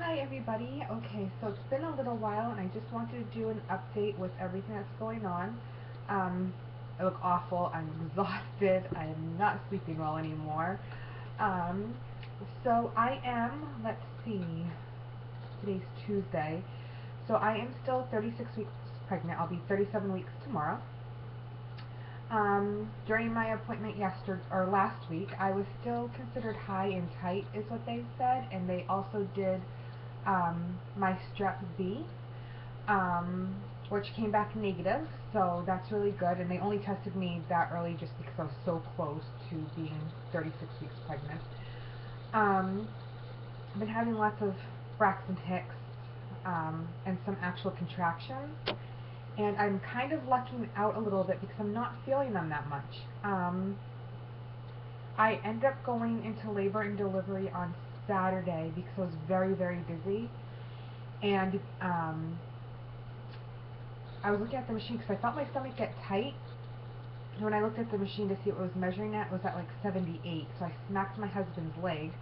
Hi everybody. Okay, so it's been a little while and I just wanted to do an update with everything that's going on. I look awful. I'm exhausted. I am not sleeping well anymore. Um, so I am, let's see, today's Tuesday. So I am still 36 weeks pregnant. I'll be 37 weeks tomorrow. During my appointment yesterday or last week, I was still considered high and tight, is what they said, and they also did my strep B, which came back negative, so that's really good. And they only tested me that early just because I was so close to being 36 weeks pregnant. I've been having lots of Braxton Hicks and some actual contractions. And I'm kind of lucking out a little bit because I'm not feeling them that much. I ended up going into labor and delivery on Saturday because I was very, very busy. And I was looking at the machine because I felt my stomach get tight. And when I looked at the machine to see what it was measuring at, it was at like 78. So I smacked my husband's leg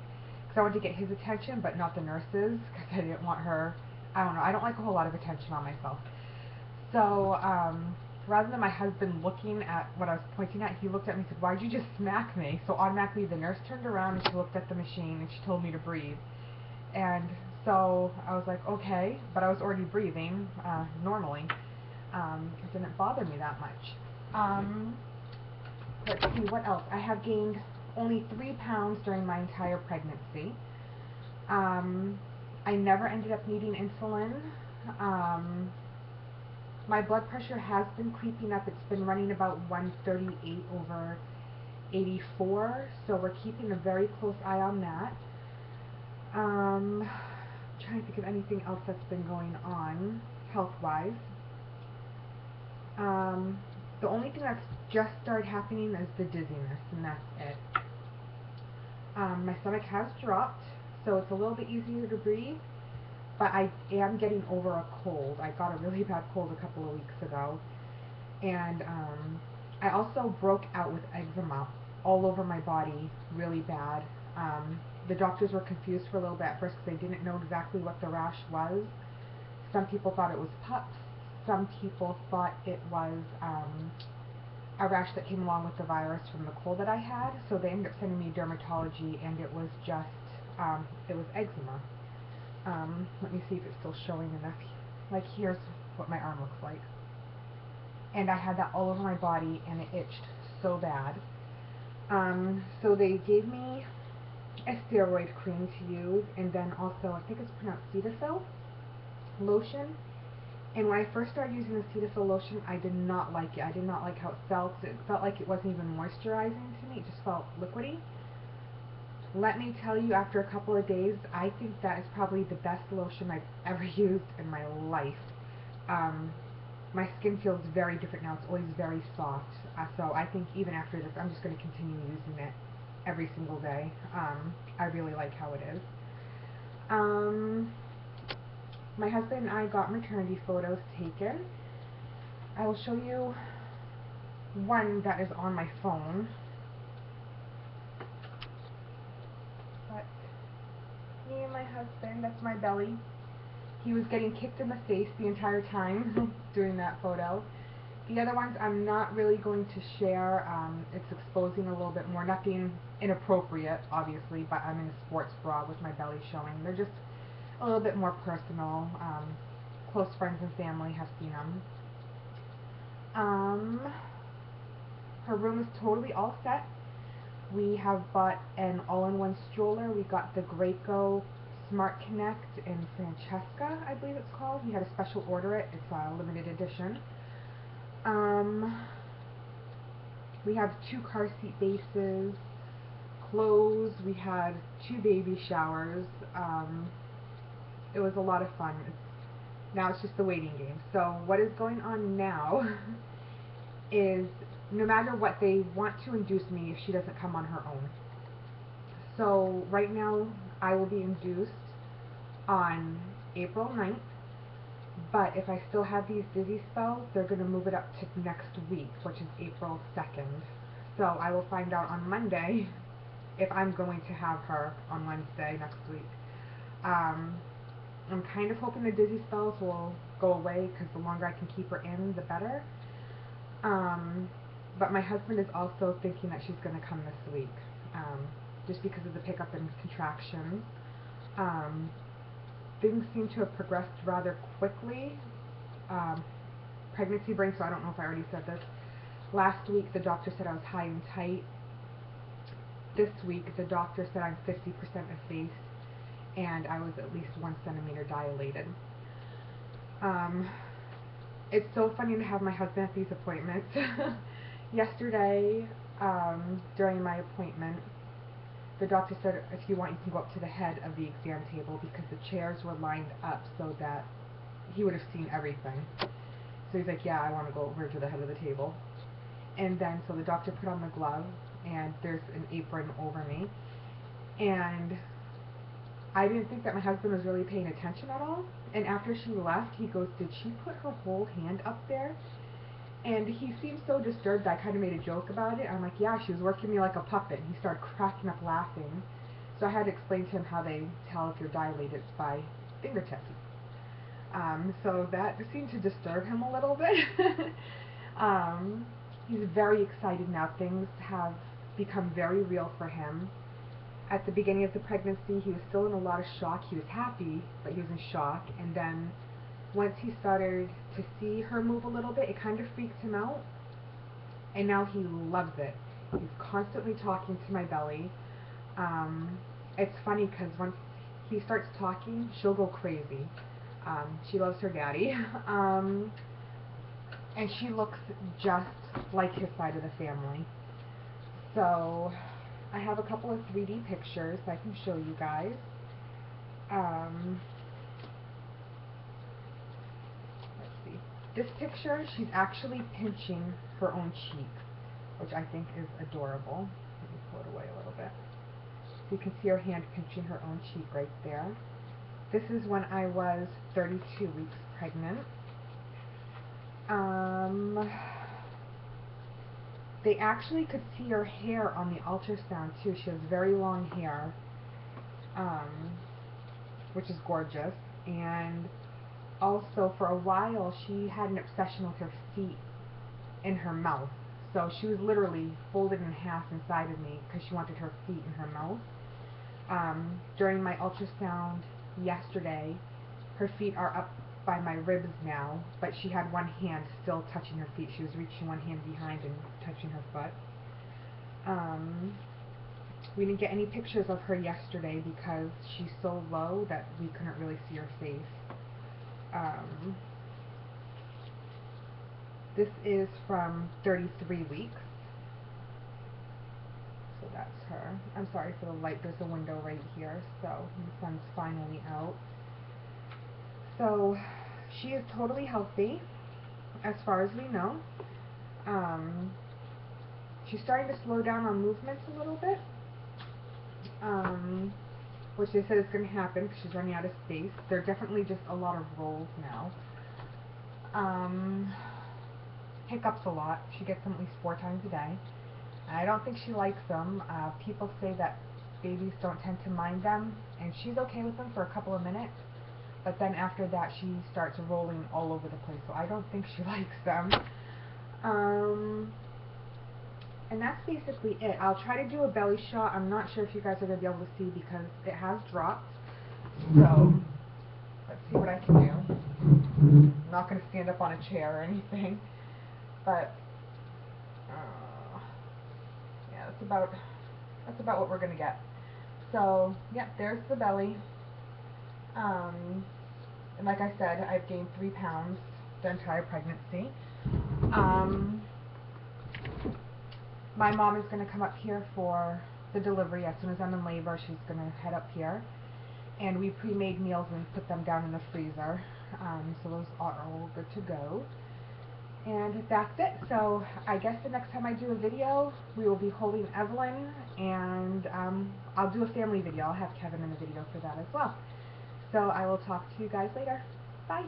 because I wanted to get his attention, but not the nurses because I didn't want her. I don't know. I don't like a whole lot of attention on myself. So rather than my husband looking at what I was pointing at, he looked at me and said, "Why'd you just smack me?" So automatically the nurse turned around and she looked at the machine and she told me to breathe. And so I was like, okay, but I was already breathing normally. It didn't bother me that much. Let's see, what else? I have gained only 3 pounds during my entire pregnancy. I never ended up needing insulin. My blood pressure has been creeping up. It's been running about 138 over 84, so we're keeping a very close eye on that. I'm trying to think of anything else that's been going on health-wise. The only thing that's just started happening is the dizziness, and that's it. My stomach has dropped, so it's a little bit easier to breathe, but I am getting over a cold. I got a really bad cold a couple of weeks ago, and I also broke out with eczema all over my body really bad. The doctors were confused for a little bit at first because they didn't know exactly what the rash was. Some people thought it was pups. Some people thought it was a rash that came along with the virus from the cold that I had. So they ended up sending me to dermatology, and it was just, it was eczema. Let me see if it's still showing enough. Like, here's what my arm looks like. And I had that all over my body, and it itched so bad. So they gave me a steroid cream to use, and then also, I think it's pronounced Cetaphil lotion. And when I first started using the Cetaphil lotion, I did not like it. I did not like how it felt. It felt like it wasn't even moisturizing to me. It just felt liquidy. Let me tell you, after a couple of days, I think that is probably the best lotion I've ever used in my life. My skin feels very different now. It's always very soft. So I think even after this, I'm just going to continue using it every single day. I really like how it is. My husband and I got maternity photos taken. I will show you one that is on my phone. But me and my husband, that's my belly. He was getting kicked in the face the entire time doing that photo. The other ones I'm not really going to share. It's exposing a little bit more. Nothing inappropriate, obviously, but I'm in a sports bra with my belly showing. They're just a little bit more personal. Close friends and family have seen them. Her room is totally all set. We have bought an all-in-one stroller. We got the Graco Smart Connect in Francesca, I believe it's called. We had a special order it. It's a limited edition. We have 2 car seat bases, clothes. We had 2 baby showers. It was a lot of fun. Now it's just the waiting game. So what is going on now is no matter what, they want to induce me if she doesn't come on her own. So right now I will be induced on April 9th, but if I still have these dizzy spells, they're going to move it up to next week, which is April 2nd. So I will find out on Monday if I'm going to have her on Wednesday next week. I'm kind of hoping the dizzy spells will go away because the longer I can keep her in, the better. But my husband is also thinking that she's going to come this week, just because of the pickup in contractions. Things seem to have progressed rather quickly. Pregnancy brain, so I don't know if I already said this. Last week the doctor said I was high and tight. This week the doctor said I'm 50% effaced and I was at least 1 centimeter dilated. It's so funny to have my husband at these appointments. Yesterday, during my appointment, the doctor said, if you want, you can go up to the head of the exam table because the chairs were lined up so that he would have seen everything. So he's like, yeah, I want to go over to the head of the table. And then, so the doctor put on the glove, and there's an apron over me. And I didn't think that my husband was really paying attention at all. And after she left, he goes, did she put her whole hand up there? And he seemed so disturbed that I kind of made a joke about it. I'm like, yeah, she was working me like a puppet. And he started cracking up laughing. So I had to explain to him how they tell if you're dilated by fingertips. So that seemed to disturb him a little bit. He's very excited now. Things have become very real for him. At the beginning of the pregnancy, he was still in a lot of shock. He was happy, but he was in shock. And then once he started to see her move a little bit, it kind of freaked him out. And now he loves it. He's constantly talking to my belly. It's funny because once he starts talking, she'll go crazy. She loves her daddy. And she looks just like his side of the family. So I have a couple of 3D pictures I can show you guys. Let's see. This picture, she's actually pinching her own cheek, which I think is adorable. Let me pull it away a little bit. So you can see her hand pinching her own cheek right there. This is when I was 32 weeks pregnant. They actually could see her hair on the ultrasound too. She has very long hair, which is gorgeous. And also for a while she had an obsession with her feet in her mouth. So she was literally folded in half inside of me because she wanted her feet in her mouth. During my ultrasound yesterday, her feet are up by my ribs now, but she had one hand still touching her feet. She was reaching one hand behind and touching her foot. We didn't get any pictures of her yesterday because she's so low that we couldn't really see her face. This is from 33 weeks. So that's her. I'm sorry for the light. There's a window right here, so the sun's finally out. So she is totally healthy, as far as we know. She's starting to slow down on movements a little bit, which they said is going to happen because she's running out of space. There are definitely just a lot of rolls now. Hiccups a lot. She gets them at least 4 times a day. I don't think she likes them. People say that babies don't tend to mind them, and she's okay with them for a couple of minutes. But then after that, she starts rolling all over the place, so I don't think she likes them. And that's basically it. I'll try to do a belly shot. I'm not sure if you guys are going to be able to see because it has dropped. So, let's see what I can do. I'm not going to stand up on a chair or anything. But, yeah, that's about what we're going to get. So, yep, there's the belly. And like I said, I've gained 3 pounds the entire pregnancy. My mom is going to come up here for the delivery. As soon as I'm in labor, she's going to head up here. And we pre-made meals and put them down in the freezer. So those are all good to go. And that's it. So I guess the next time I do a video, we will be holding Evelyn. And I'll do a family video. I'll have Kevin in the video for that as well. So I will talk to you guys later. Bye.